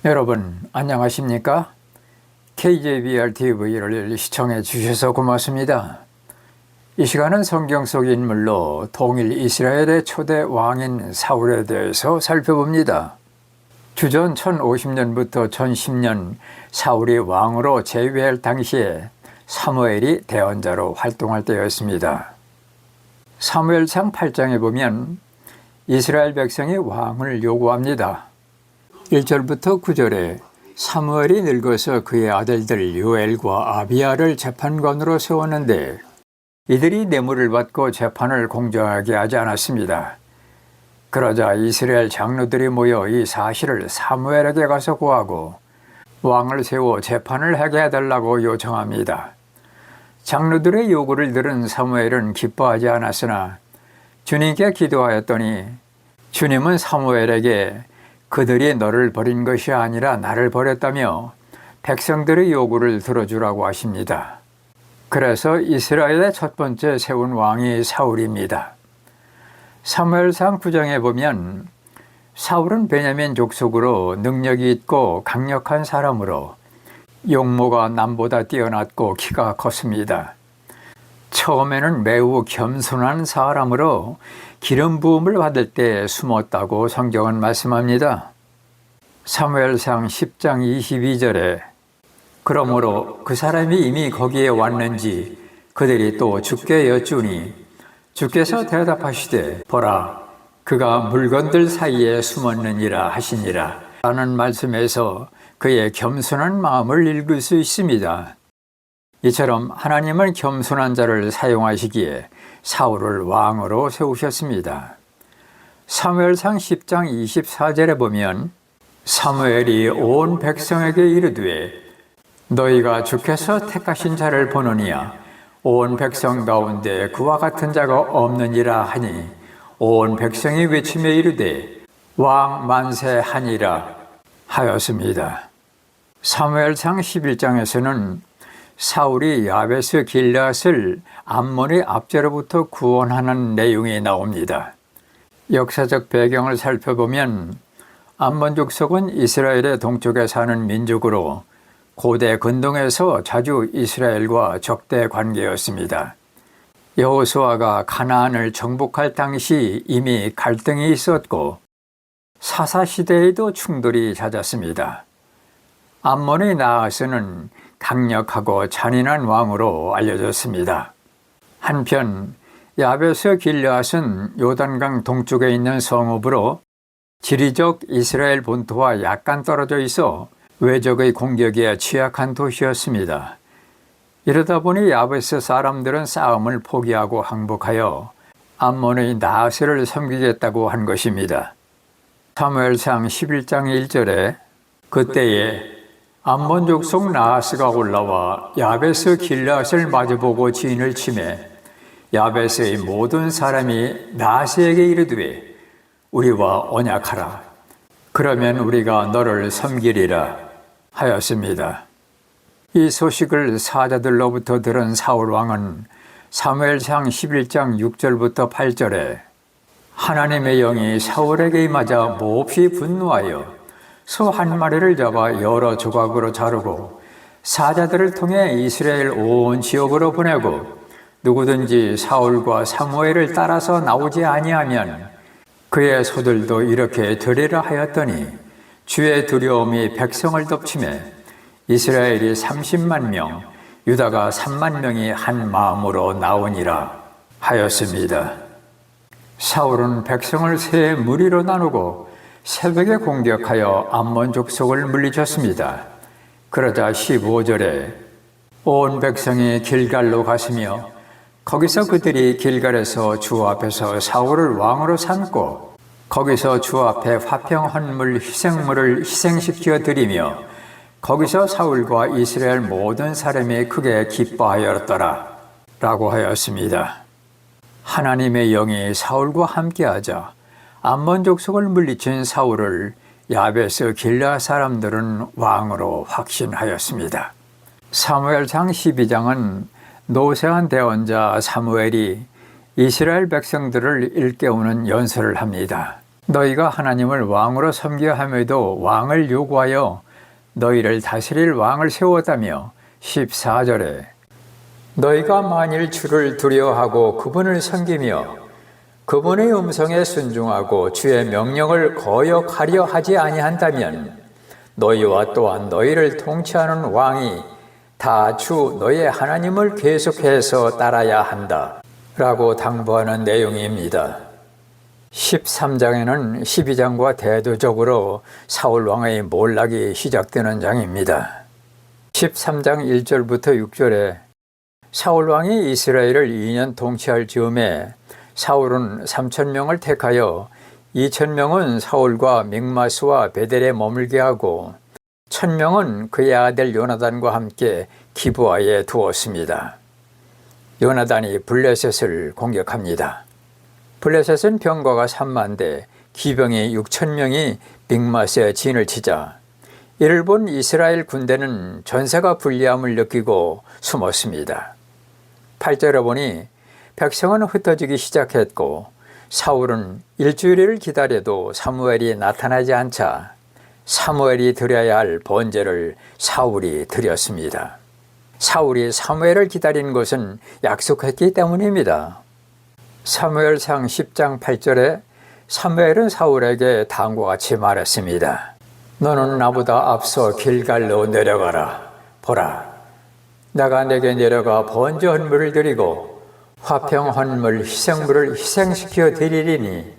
여러분 안녕하십니까? KJBR-TV를 시청해 주셔서 고맙습니다. 이 시간은 성경 속 인물로 동일 이스라엘의 초대 왕인 사울에 대해서 살펴봅니다. 주전 1050년부터 1010년 사울이 왕으로 재위할 당시에 사무엘이 대언자로 활동할 때였습니다. 사무엘상 8장에 보면 이스라엘 백성이 왕을 요구합니다. 1절부터 9절에 사무엘이 늙어서 그의 아들들 요엘과 아비야를 재판관으로 세웠는데 이들이 뇌물을 받고 재판을 공정하게 하지 않았습니다. 그러자 이스라엘 장로들이 모여 이 사실을 사무엘에게 가서 고하고 왕을 세워 재판을 하게 해달라고 요청합니다. 장로들의 요구를 들은 사무엘은 기뻐하지 않았으나 주님께 기도하였더니 주님은 사무엘에게 그들이 너를 버린 것이 아니라 나를 버렸다며 백성들의 요구를 들어주라고 하십니다. 그래서 이스라엘의 첫 번째 세운 왕이 사울입니다. 사무엘상 9장에 보면 사울은 베냐민 족속으로 능력이 있고 강력한 사람으로 용모가 남보다 뛰어났고 키가 컸습니다. 처음에는 매우 겸손한 사람으로 기름 부음을 받을 때 숨었다고 성경은 말씀합니다. 사무엘상 10장 22절에 그러므로 그 사람이 이미 거기에 왔는지 그들이 또 주께 여쭈니 주께서 대답하시되 보라 그가 물건들 사이에 숨었느니라 하시니라 라는 말씀에서 그의 겸손한 마음을 읽을 수 있습니다. 이처럼 하나님은 겸손한 자를 사용하시기에 사울을 왕으로 세우셨습니다. 사무엘상 10장 24절에 보면 사무엘이 온 백성에게 이르되 너희가 주께서 택하신 자를 보느니야 온 백성 가운데 그와 같은 자가 없느니라 하니 온 백성이 외치며 이르되 왕 만세하니라 하였습니다. 사무엘상 11장에서는 사울이 야베스 길앗을 암몬의 압제로부터 구원하는 내용이 나옵니다. 역사적 배경을 살펴보면 암몬 족속은 이스라엘의 동쪽에 사는 민족으로 고대 근동에서 자주 이스라엘과 적대 관계였습니다. 여호수아가 가나안을 정복할 당시 이미 갈등이 있었고 사사시대에도 충돌이 잦았습니다. 암몬의 나하스는 강력하고 잔인한 왕으로 알려졌습니다. 한편 야베스 길앗은 요단강 동쪽에 있는 성읍으로 지리적 이스라엘 본토와 약간 떨어져 있어 외적의 공격에 취약한 도시였습니다. 이러다 보니 야베스 사람들은 싸움을 포기하고 항복하여 암몬의 나하스를 섬기겠다고 한 것입니다. 사무엘상 11장 1절에 그때에 암몬 족속 나하스가 올라와 야베스 길앗을 마주보고 진을 치매 야베스의 모든 사람이 나하스에게 이르되 우리와 언약하라 그러면 우리가 너를 섬기리라 하였습니다. 이 소식을 사자들로부터 들은 사울 왕은 사무엘상 11장 6절부터 8절에 하나님의 영이 사울에게 임하자 몹시 분노하여 소 한 마리를 잡아 여러 조각으로 자르고 사자들을 통해 이스라엘 온 지역으로 보내고 누구든지 사울과 사무엘을 따라서 나오지 아니하면 그의 소들도 이렇게 되리라 하였더니 주의 두려움이 백성을 덮치매 이스라엘이 30만 명, 유다가 3만 명이 한 마음으로 나오니라 하였습니다. 사울은 백성을 세 무리로 나누고 새벽에 공격하여 암몬 족속을 물리쳤습니다. 그러자 15절에 온 백성이 길갈로 갔으며 거기서 그들이 길갈에서 주 앞에서 사울을 왕으로 삼고 거기서 주 앞에 화평 헌물 희생물을 희생시켜 드리며 거기서 사울과 이스라엘 모든 사람이 크게 기뻐하였더라 라고 하였습니다. 하나님의 영이 사울과 함께하자 암몬 족속을 물리친 사울을 야베스 길앗 사람들은 왕으로 확신하였습니다. 사무엘상 12장은 노쇠한 대언자 사무엘이 이스라엘 백성들을 일깨우는 연설을 합니다. 너희가 하나님을 왕으로 섬겨야 함에도 왕을 요구하여 너희를 다스릴 왕을 세웠다며 14절에 너희가 만일 주를 두려워하고 그분을 섬기며 그분의 음성에 순종하고 주의 명령을 거역하려 하지 아니한다면 너희와 또한 너희를 통치하는 왕이 다 주 너희의 하나님을 계속해서 따라야 한다 라고 당부하는 내용입니다. 13장에는 12장과 대조적으로 사울 왕의 몰락이 시작되는 장입니다. 13장 1절부터 6절에 사울 왕이 이스라엘을 2년 통치할 즈음에 사울은 3,000명을 택하여 2,000명은 사울과 믹마스와 베델에 머물게 하고 1,000명은 그의 아들 요나단과 함께 기브아에 두었습니다. 요나단이 블레셋을 공격합니다. 블레셋은 병거가 30,000대, 기병이 6,000명이 믹마스에 진을 치자 이를 본 이스라엘 군대는 전세가 불리함을 느끼고 숨었습니다. 8절에 보니 백성은 흩어지기 시작했고 사울은 일주일을 기다려도 사무엘이 나타나지 않자 사무엘이 드려야 할 번제를 사울이 드렸습니다. 사울이 사무엘을 기다린 것은 약속했기 때문입니다. 사무엘상 10장 8절에 사무엘은 사울에게 다음과 같이 말했습니다. 너는 나보다 앞서 길갈로 내려가라. 보라, 내가 내게 내려가 번제 헌물을 드리고 화평 헌물 희생물을 희생시켜 드리리니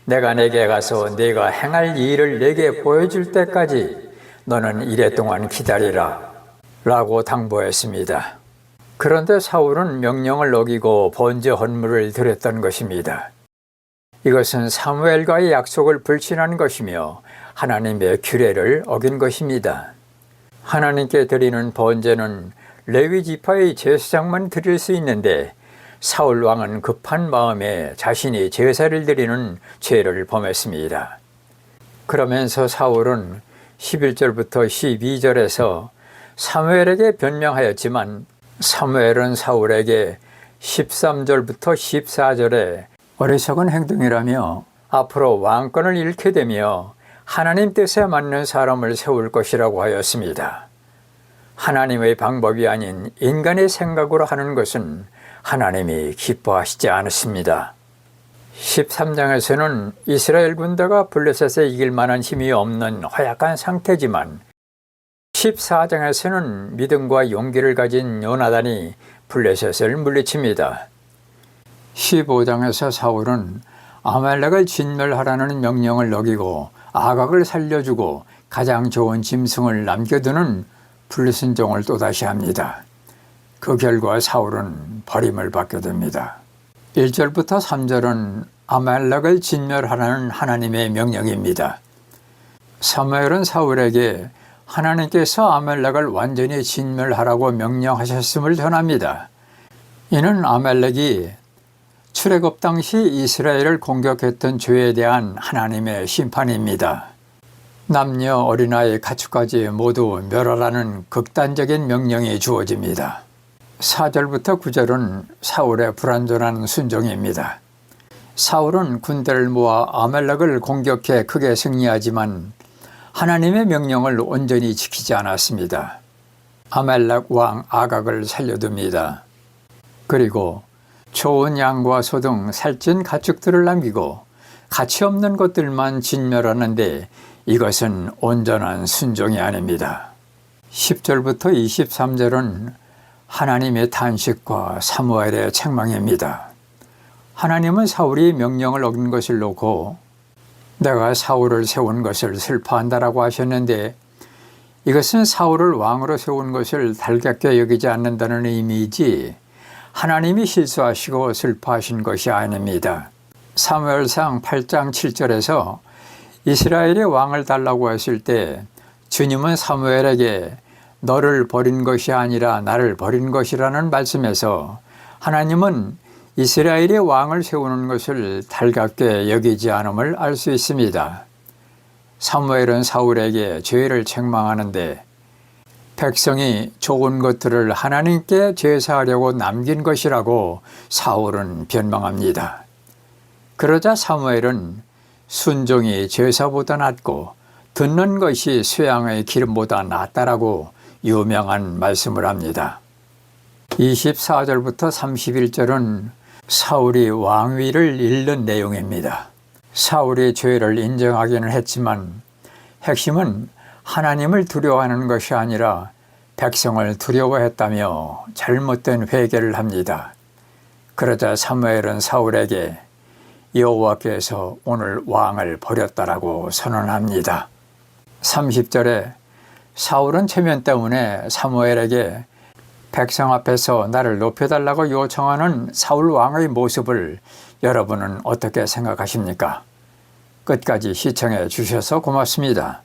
내가 내게 가서 네가 행할 일을 내게 보여줄 때까지 너는 이랫동안 기다리라 라고 당부했습니다. 그런데 사울은 명령을 어기고 번제 헌물을 드렸던 것입니다. 이것은 사무엘과의 약속을 불신한 것이며 하나님의 규례를 어긴 것입니다. 하나님께 드리는 번제는 레위 지파의 제사장만 드릴 수 있는데 사울 왕은 급한 마음에 자신이 제사를 드리는 죄를 범했습니다. 그러면서 사울은 11절부터 12절에서 사무엘에게 변명하였지만 사무엘은 사울에게 13절부터 14절에 어리석은 행동이라며 앞으로 왕권을 잃게 되며 하나님 뜻에 맞는 사람을 세울 것이라고 하였습니다. 하나님의 방법이 아닌 인간의 생각으로 하는 것은 하나님이 기뻐하시지 않으십니다. 13장에서는 이스라엘 군대가 블레셋에 이길 만한 힘이 없는 허약한 상태지만 14장에서는 믿음과 용기를 가진 요나단이 블레셋을 물리칩니다. 15장에서 사울은 아말렉을 진멸하라는 명령을 어기고 아각을 살려주고 가장 좋은 짐승을 남겨두는 불순종을 또다시 합니다. 그 결과 사울은 버림을 받게 됩니다. 1절부터 3절은 아말렉을 진멸하라는 하나님의 명령입니다. 사무엘은 사울에게 하나님께서 아말렉을 완전히 진멸하라고 명령하셨음을 전합니다. 이는 아말렉이 출애굽 당시 이스라엘을 공격했던 죄에 대한 하나님의 심판입니다. 남녀 어린아이 가축까지 모두 멸하라는 극단적인 명령이 주어집니다. 4절부터 9절은 사울의 불완전한 순종입니다. 사울은 군대를 모아 아말렉을 공격해 크게 승리하지만 하나님의 명령을 온전히 지키지 않았습니다. 아말렉 왕 아각을 살려둡니다. 그리고 좋은 양과 소 등 살찐 가축들을 남기고 가치 없는 것들만 진멸하는데 이것은 온전한 순종이 아닙니다. 10절부터 23절은 하나님의 탄식과 사무엘의 책망입니다. 하나님은 사울이 명령을 어긴 것을 놓고 내가 사울을 세운 것을 슬퍼한다라고 하셨는데 이것은 사울을 왕으로 세운 것을 달갑게 여기지 않는다는 의미이지 하나님이 실수하시고 슬퍼하신 것이 아닙니다. 사무엘상 8장 7절에서 이스라엘의 왕을 달라고 했을 때 주님은 사무엘에게 너를 버린 것이 아니라 나를 버린 것이라는 말씀에서 하나님은 이스라엘의 왕을 세우는 것을 달갑게 여기지 않음을 알 수 있습니다. 사무엘은 사울에게 죄를 책망하는데 백성이 좋은 것들을 하나님께 제사하려고 남긴 것이라고 사울은 변명합니다. 그러자 사무엘은 순종이 제사보다 낫고 듣는 것이 쇠양의 기름보다 낫다라고 유명한 말씀을 합니다. 24절부터 31절은 사울이 왕위를 잃는 내용입니다. 사울이 죄를 인정하기는 했지만 핵심은 하나님을 두려워하는 것이 아니라 백성을 두려워했다며 잘못된 회개를 합니다. 그러자 사무엘은 사울에게 여호와께서 오늘 왕을 버렸다라고 선언합니다. 30절에 사울은 체면 때문에 사무엘에게 백성 앞에서 나를 높여달라고 요청하는 사울 왕의 모습을 여러분은 어떻게 생각하십니까? 끝까지 시청해 주셔서 고맙습니다.